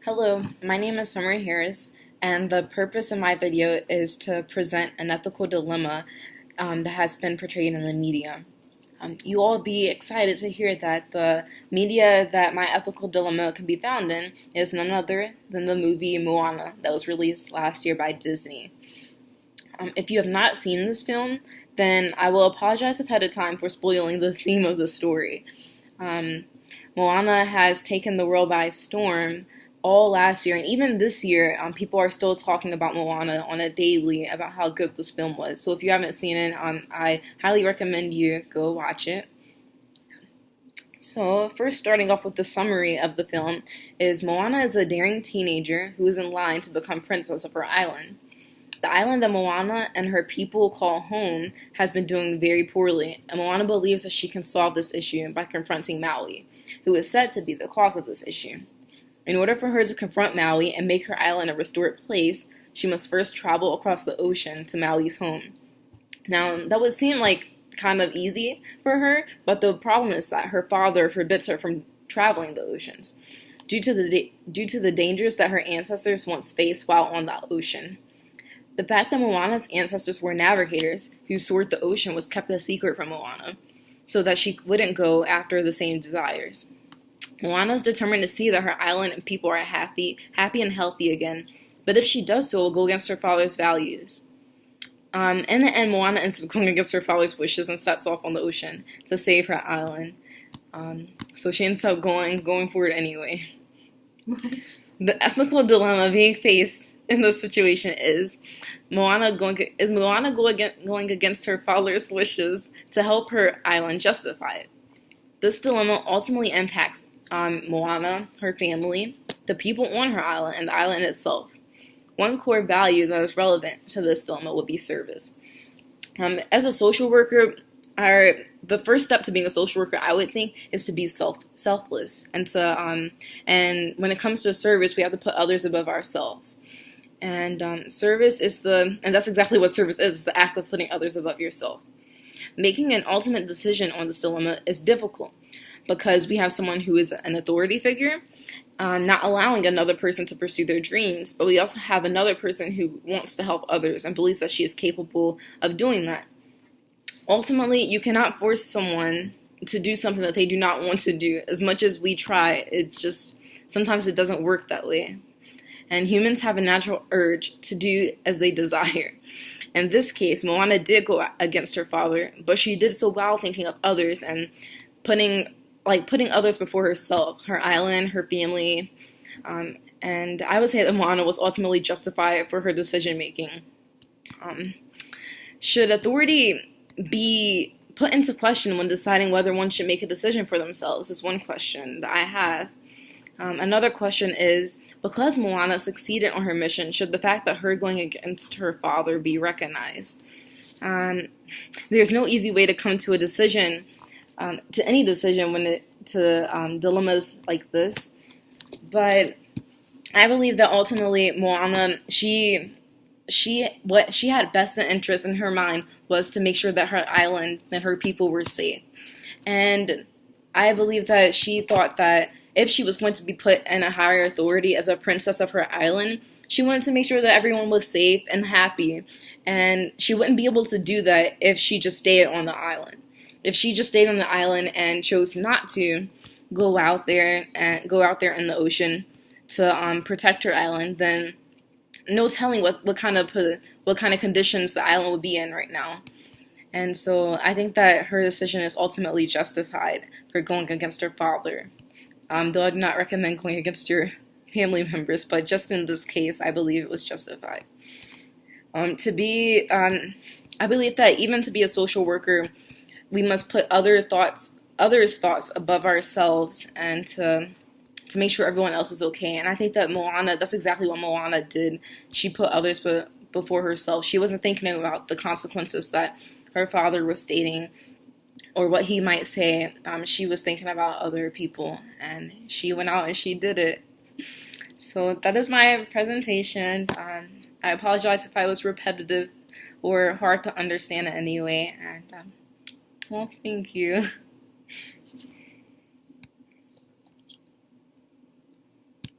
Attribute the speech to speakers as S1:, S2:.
S1: Hello, my name is Summer Harris, and the purpose of my video is to present an ethical dilemma that has been portrayed in the media. You all be excited to hear that the media that my ethical dilemma can be found in is none other than the movie Moana that was released last year by Disney. If you have not seen this film, then I will apologize ahead of time for spoiling the theme of the story. Moana has taken the world by storm all last year, and even this year, people are still talking about Moana on a daily about how good this film was. So if you haven't seen it, I highly recommend you go watch it. So first, starting off with the summary of the film, is Moana is a daring teenager who is in line to become princess of her island. The island that Moana and her people call home has been doing very poorly, and Moana believes that she can solve this issue by confronting Maui, who is said to be the cause of this issue. In order for her to confront Maui and make her island a restored place, she must first travel across the ocean to Maui's home. Now, that would seem like kind of easy for her, but the problem is that her father forbids her from traveling the oceans due to the dangers that her ancestors once faced while on that ocean. The fact that Moana's ancestors were navigators who soared the ocean was kept a secret from Moana, so that she wouldn't go after the same desires. Moana is determined to see that her island and people are happy and healthy again, but if she does so, it will go against her father's values. In the end, Moana ends up going against her father's wishes and sets off on the ocean to save her island. So she ends up going for it anyway. The ethical dilemma being faced in this situation is Moana going against her father's wishes to help her island justify it. This dilemma ultimately impacts Moana, her family, the people on her island, and the island itself. One core value that is relevant to this dilemma would be service. As a social worker, the first step to being a social worker, I would think, is to be selfless, and when it comes to service, we have to put others above ourselves. And service is and that's exactly what service is. It's the act of putting others above yourself. Making an ultimate decision on this dilemma is difficult because we have someone who is an authority figure, not allowing another person to pursue their dreams, but we also have another person who wants to help others and believes that she is capable of doing that. Ultimately, you cannot force someone to do something that they do not want to do. As much as we try, sometimes it doesn't work that way. And humans have a natural urge to do as they desire. In this case, Moana did go against her father, but she did so while thinking of others and putting others before herself, her island, her family, and I would say that Moana was ultimately justified for her decision making. Should authority be put into question when deciding whether one should make a decision for themselves is one question that I have. Another question is, because Moana succeeded on her mission, should the fact that her going against her father be recognized? There's no easy way to come to a decision, to any decision to dilemmas like this. But I believe that ultimately Moana, what she had best interest in her mind was to make sure that her island and her people were safe. And I believe that she thought that if she was going to be put in a higher authority as a princess of her island, she wanted to make sure that everyone was safe and happy. And she wouldn't be able to do that if she just stayed on the island. If she just stayed on the island and chose not to go out there in the ocean to protect her island, then no telling what kind of conditions the island would be in right now. And so I think that her decision is ultimately justified for going against her father. Though I do not recommend going against your family members, but just in this case, I believe it was justified. I believe that even to be a social worker, we must put others' thoughts above ourselves, and to make sure everyone else is okay. And I think that that's exactly what Moana did. She put others before herself. She wasn't thinking about the consequences that her father was stating, or what he might say. She was thinking about other people, and she went out and she did it. So that is my presentation. I apologize if I was repetitive or hard to understand in any way, and well, thank you.